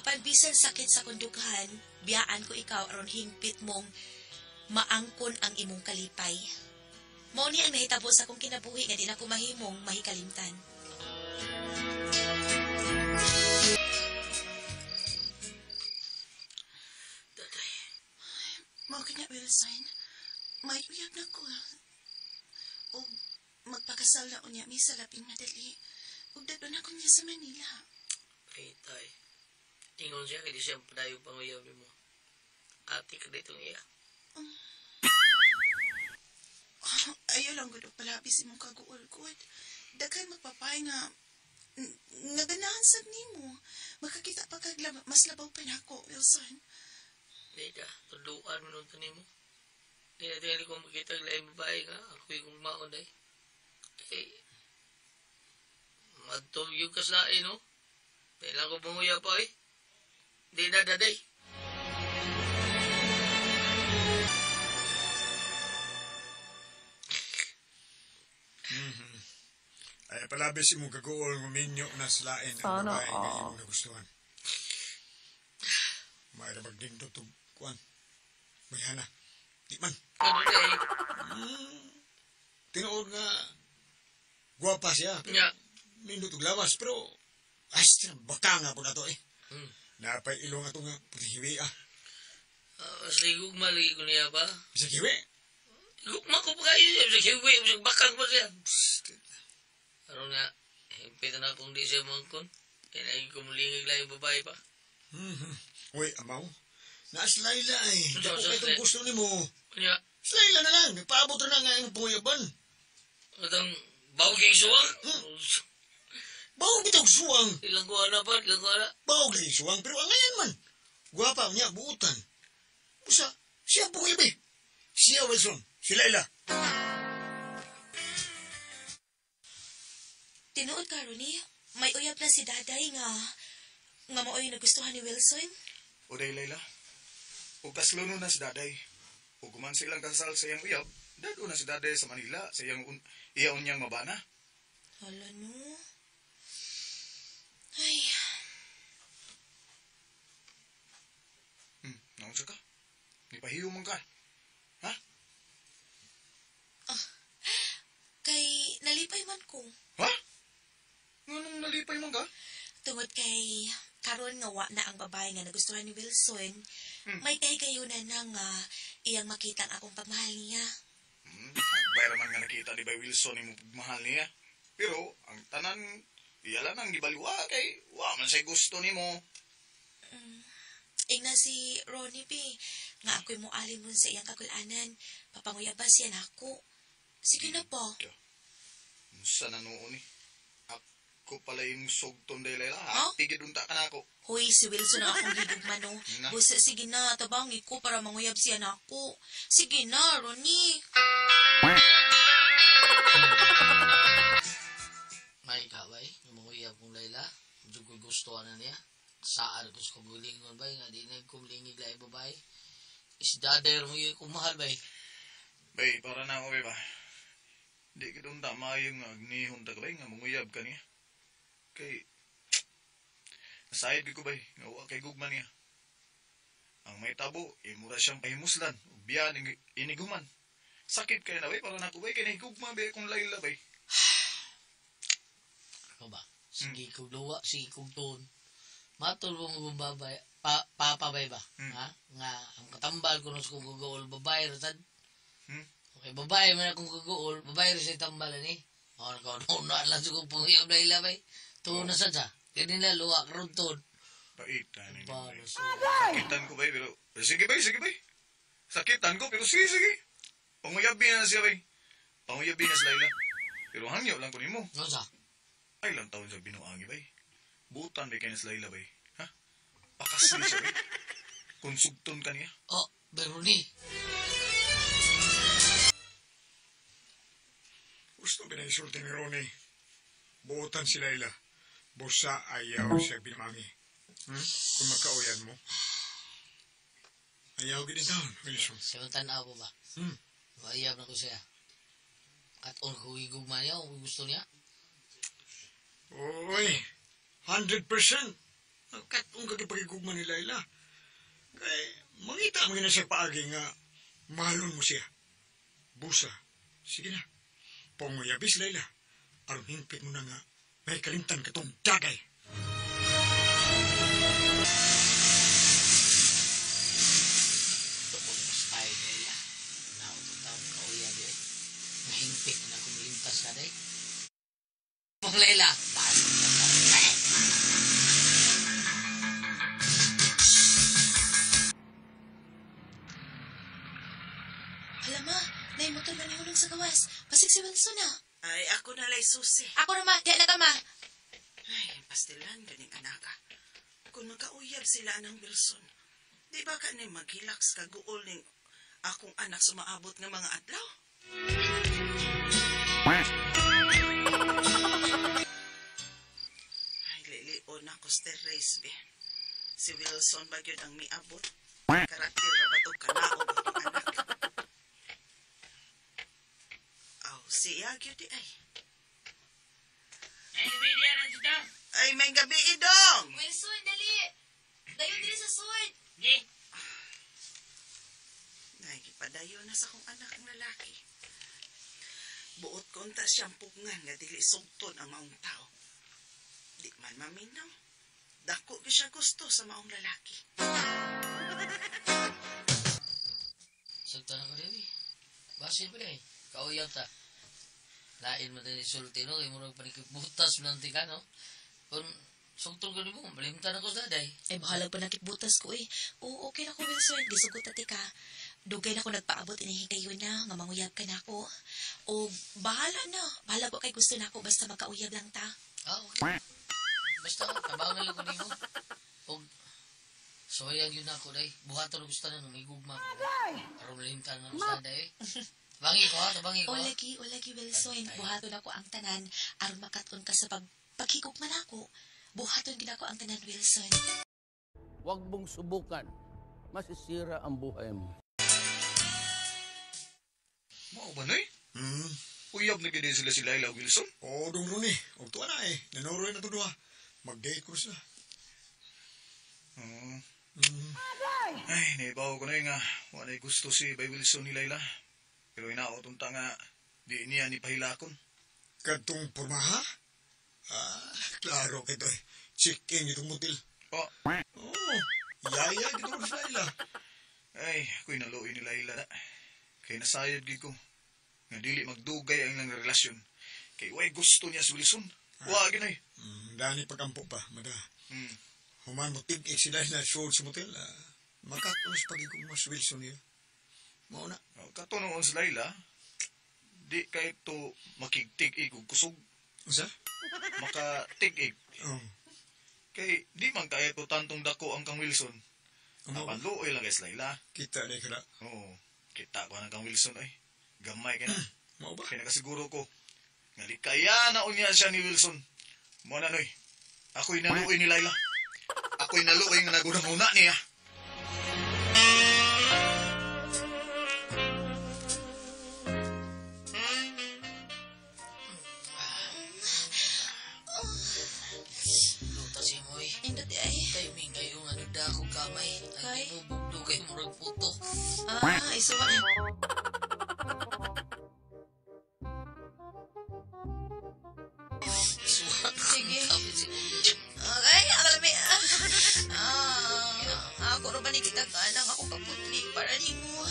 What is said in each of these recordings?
Apan bisan sakit sa kundughan, biyaan ko ikaw aron hingpit mong maangkon ang imong kalipay. Mao ni ang nahitabo sa akong kinabuhi nga di na ko mahimong mahikalimtan. Daday, mao kanya Wilson. May uyab na ko. O magpakasal na unya mi sa laping madali. Ug dadon ako niya sa Manila. Ay, tay. Ingon siya, kaya siya padayo panguyaw ni mo. Ati ka dito iya. Ayaw lang gud og palabis imong kaguol-good. Daghan magpapay nga ganahan sad nimo. Makakita pa kag mas labaw pa nako, Wilson. Di ka, tuduan mo nung tanin mo. Di na tingnan ko makita ang laing babae nga. Ako yung maon ay. Eh, magtulog ka sa akin, no? Kailan ko panguyaw pa eh. Di na daday. Ay palabis imong kaguol nguminyo na slain ang babae nga imong nagustuhan. May ra magdindot og kuan. Mayhana. Di man. Ano day? Tinuod nga guwapa siya. Nga. Nindot og lawas pero ay baka nga po na to eh. Napay ilong ato nga paghiwi ah. Sigug mali ko niya ba? Bisa kiwi. Gugma ko pa kayo. Bisa kiwi. Bisa bakang pa siya. Ano nga, himpitan na kung di siya mangkon. Kaya ko mulingig lang yung babae pa. Uy, amaw. Naas Laila eh. Hindi ko Sa- kayo gusto ni mo. Kanya, Sa Laila na lang. Paabot na nga yung puyaban. atang bawag kay suwang. Bawag bitog suwang. Ilang ko na pa, ilang ko na. Bawag lagi suwang. Pero ang ngayon man. Guwapa niya, buutan. Busa, siya puyabi. Siya Wilson. Si Laila. Tinuod ka, Ronnie. May uyab na si Daday nga maoy nagustuhan ni Wilson. Oday, Layla. O kasluno na si Daday. O guman silang kasal sa iyang uyab, dado na si Daday sa Manila sa iyang iyaon niyang mabana. Hala no. Ay, Naunsa ka? Nipahiyo man ka. Ha? kay nalipay man ko. Ha? Nganong nalipay man ka? Tungod kay karon nga wa na ang babae nga nagustuhan ni Wilson, may kayo na nga iyang makita ang akong pagmahal niya. Bayra man nga nakita ni Bay Wilson ni mo pagmahal niya. Pero, ang tanan, iyalan ang gibaliwa kay, wa man say gusto ni mo. Ing na si Ronnie B, nga ako'y mo alimon sa iyang kagulanan. Papanguyabas siya na ako. Sige na po. Musa na noon eh. Ako pala yung sugton day Layla. Huh? Tigidunta ka na ako. Hoy, si Wilson ang akong higugman, no? Na. Busa, sige na, tabangi ko para manguyab siya na ako. Sige na, Ronnie. May kaway, yung mga uyab kong Layla. Medyo ko gustuhan na niya. Saan ko sa kumulingon ba? Nga di na kumulingig lang yung babae. Isdaday mo yung kumahal ba? Bay, para na ako ba? Di kidunta maayong agnihon taglay nga manguyab ka niya. Kay, nasayad ko bay, nga wa kay gugman niya. Ang may tabo, imura siyang pahimuslan, biyan iniguman. Sakit kayo na bay, para na ako bay, kaya nahigugma bay kung Layla bay. Ako ba? Sige kong luwa, sige kong tuon. Matulong mo babay, papabay ba? Ha? Nga, ang katambal ko nung kung gugool, babae rin. Okay, babae man akong gugool, babae rin sa tambalan eh. O, nakaunaan lang sa kong pangiyam na ilabay. Tuon na sa ganyan na luwa, karoon tuon. Paitan ninyo bay. Para sa... Sakitan ko bay, pero, sige bay. Sakitan ko, pero sige. Panguyabi na siya bay. Panguyabi na si Layla. Pero hangyaw lang ko ni mo. Ano sa? Ay lang taon sa binuangi bay. Butan bay kayo na si Layla bay. Ha? Pakasli siya bay. Konsugton ka niya. Oh, pero ni. Gusto binaisulti ni Ronnie. Buutan si Layla. Busa ayaw siya binamangi. Kung magkauyan mo. Ayaw ginin taon, Wilson. Siya ang tanaw ko ba? Ayab na ko siya. At on ko higugma niya, kung gusto niya. Uy, 100%. Katong kagipagigugman ni Laila. Kay, mangita mo na siya paagi nga, mahalon mo siya. Busa, sige na. Panguyabis, Laila. Aron hingpit mo na nga, may kalimtan katong dagay. Tupod mo sa tayo, Leila. Nautong taong kauyab eh. Nahimpit na kumilimtas ka day. Mong Leila, balik ka na. Hala ma, naimotor na nihulong sa gawas. Pasig si Wilson na. Ay, ako na lay susi. Ako na ma, di na ka ma. Ay, pastilan ganing anaka. Kung magkauyab sila ng Wilson, di ba ka ni maghilaks kaguol ning akong anak sumaabot ng mga adlaw? Ay, lilion ako race be. Si Wilson ba yun ang miabot? Karakter na ba ito kanaog ang anak? Aw, siya yun di ay. Ay, may gabi idong! Wilson, dali. Dayon dili sa sword. Nagipadayo na sa kong anak ang lalaki. Buot konta siyang pugngan nga dili sugton ang maong tao. Di man maminaw. Dako ko siya gusto sa maong lalaki. Sultan ako Dewi. Basin pa day. Kauyab ta. Lain mo din isulti no. Imurag panikip-butas nanti ka no. Kung sugtong ko ni mo, malimtan ako sa daday. Ay, bahalag pa nakitbutas ko eh. Oo, okay na ko, Wilson. Gisugot ati ka. Dugay na ko nagpaabot inihigayon na, nga manguyab ka na ako. O, bahala na. Bahala ko kay gusto na ako, basta magkauyab lang ta. Ah, okay. Basta, tabaw na lang ko ni mo. O, soyang yun ako day. Buhaton na gusto na nung igugma ko. Parang malimtan na ako sa daday. Tabangi ko ha, tabangi ko ha. O lagi, Wilson. Buhaton ako ang tanan. Aron makaton ka sa paghigugman ako. Buhaton gid ako ang tanan, Wilson. Huwag mong subukan. Masisira ang buhay mo. Mao ba noy? Uyab na gid sila si Laila Wilson. Oo, dong Ronnie. O tuwa na eh. Nanoroy na ito duha. Mag-date ko sila. Ay, naibaw ko na nga. Wala gusto si Bay Wilson ni Laila. Pero inaot unta nga, di niya ni pahilakon. Katong pormaha? Klaro kito eh. Chicken itong motel. Oh, Oo, yaya gito ko sa Laila. ay, ako'y naluoy ni Laila na. Kay nasayad gid ko. Nga dili magdugay ang ilang relasyon. Kay way gusto niya si Wilson. Wag na eh. Dani pagkampo pa, mada. Hmm. Human mo tig-ik si Laila show sa motel. Makatunos pagigong mas Wilson niya. Mauna. Katunoon si Laila, di kay to makigtig-ig og kusog. Usa? Makatig-ig. Oo. Kay di man kaya to tantong dako ang kang Wilson. Amo, Napanluoy lang kay si Laila. kita na kara. Oo. Kita ko na kang Wilson ay. Gamay ka na. Mao ba? Kaya nakasiguro ko. Nga di kaya na unya siya ni Wilson. Mo na noy. Ako'y naluoy ni Laila. Ako'y naluoy nga nagurang-una niya. Luta si Moy. Indot di ay. Kayo may kayo nga nagda akong kamay. Ay, di mo bugdo kayo murag puto. Isuwa. Suwak. Sige. Tapos si Okay, alam mo. Ako rin ba ni kita ka nang ako kaputli para ni mo.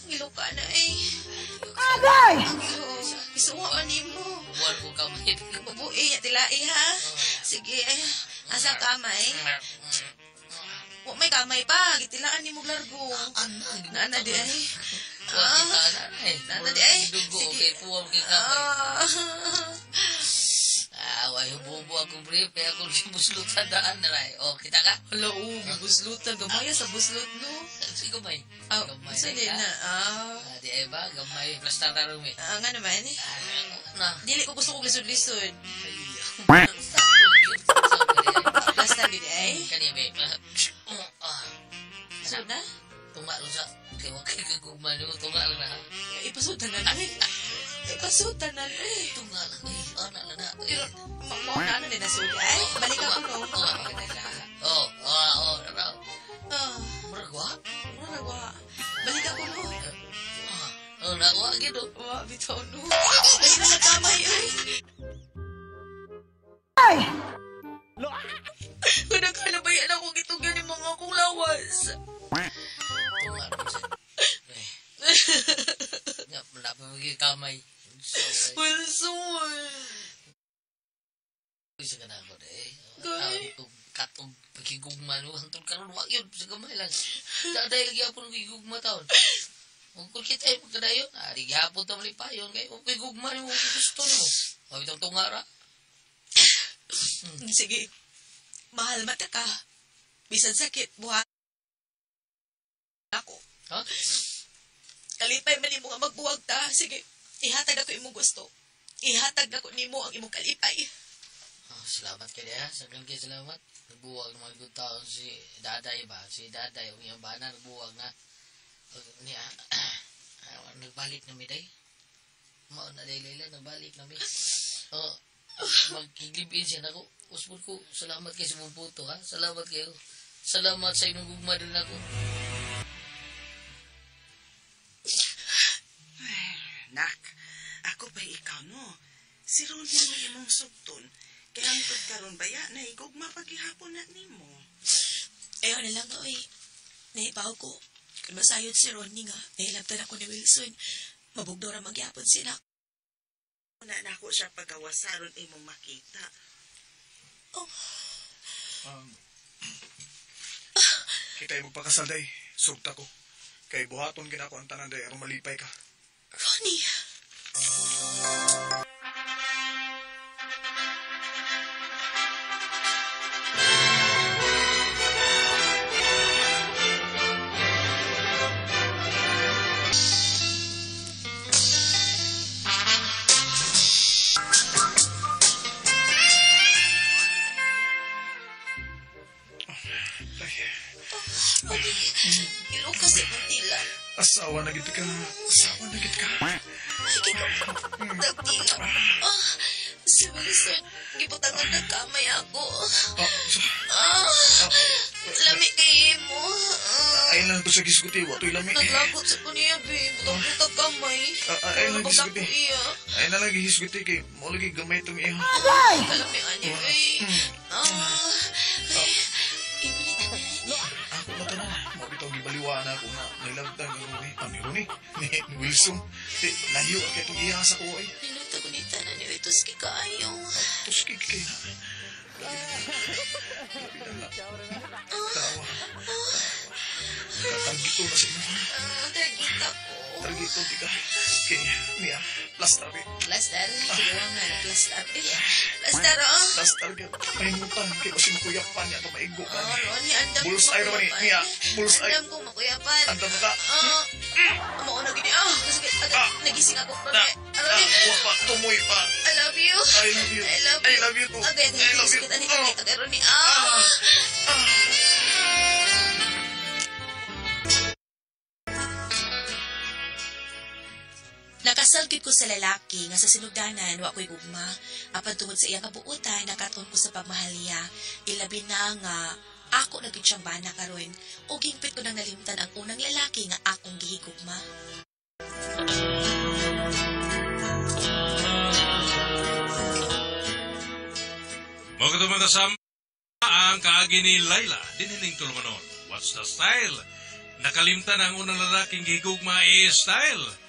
Ngilo ka na eh. Agay! Isuwa ka ni mo. buwan ko kamay. Bubuin niya tilai ha. Sige, asa kamay? Wa may kamay pa, gitilaan ni mo largo. Nana di ay. Nana di ay. Dugo Sige. kay puwang kay kamay. Way bubo akong brief kaya akong buslutan daan na ray. O, kita ka? Hala, buslutan. Gamaya sa buslot, no? Si gamay. Ah, Gamay sali ka. na. Di ay ba? Gamay. Plastar na rumi. Nga naman. Na. Dili ko gusto kong lisod-lisod. Sakto yun. Basta gini ay. Kanime. So na? Tunga sa kaya kay kagugman mo tunga lang na. Ipasutan na ay. Ipasutan na ay. Tunga lang ay ana na na. Pero, mauna na din na suli ay. Balik ako no. Oh, gid oh. Bitaw no. Ay na kamay ay. Kada kalabayan ako gitugan ni mga akong lawas. Tunga ron sa. Nga wala pa magiging kamay. So, Wilson. isa ka na ako eh. Gay. Katong pagigugma no. Hantong karon wag yun. Sa gamay lang. Daday lagi ako ng gigugma taon. Kung kita ay magkadayon, ari gihapon ta malipayon kay okay gugma ni mo gusto mo. O itong tungara. Sige. Mahal mata ka. Bisan sakit buhat ako. Ha? Kalipay man imo nga magbuwag ta. Sige. Ihatag ako imong gusto. Ihatag ako nimo ang imong kalipay. Oh, salamat kay dia. Sagdan kay salamat. Nagbuwag ng mga good taon si Daday ba? Si Daday ang iyang bana nagbuwag na. Niya nagbalik na mi day. Mao na day Layla nagbalik na mi. Oh, magkiglibin siya nako. Usbon ko. Salamat kay sa mong puto ha. Salamat kayo. Salamat sa imong gugma din ako. Nak, ako ba ikaw no? Si Ron mo imong sugton. Kaya ang karon baya na igugma paghihapon na nimo. Ayaw na lang oy. Naibaw ko. Kung masayod si Ronnie nga, nahilabtan ako ni Wilson. Mabugdora magyapon sila. Una na ako siya pagawasaron imong makita. Kita ay magpakasal day. Sugta ko. Kay buhaton gina ko ang tanan day aron malipay ka. Ronnie! Ilo kasi pantila. Asawa na gid ka. Asawa na gid ka. Ay, nagtila. Si Wilson, gibutangan na kamay ako. Lami kay mo. Ay lang to sa gisguti. Wato ilami. Naglagot sa kuniya, babe. Butang-butang kamay. Ay lang Pagka gisguti. ko iya. Ay na lagi hisguti kay mo lagi gamay tong iya. Kalami ani, babe. Ibulitan na niya. Ako na tanan. Mo bitaw gibaliwa na ako nga nilagtan ni Ronnie. Ni Wilson. Layo kay tong iya sa ko ay. Ninutagunita na niyo ito sa kikayo. Tuskig kay na. Tawa. Katagito na sa imo. Nagita ko. Targito di ka. Kay niya. Plastar eh. Plastar. Siguro nga na plastar. Plastar, oh. Plastar ka. Pahingutan. Kay kasi makuyapan niya. Maigo ka niya. Ronnie, andam ko Bullseye naman eh. Niya. Bullseye. Andam ko makuyapan. Andam ka. Amo na gini. Kasi agad nagising ako. Ronnie. Huwag pa. Tumoy pa. I love you. I love you. I love you. I love you too. Agad, I love you. kita ni agad, Ronnie. Nakasalgid ko sa lalaki nga sa sinugdanan wa ko'y gugma. Apan tungod sa iyang kabuutan, nakaton ko sa pagmahaliya. Ilabi na nga ako naging siyang bana karon. O gingpit ko nang nalimtan ang unang lalaki nga akong gihigugma. Mga tumatasama ang kaagi ni Laila, diniling tulumanon. What's the style? Nakalimtan ang unang lalaking gigugma style.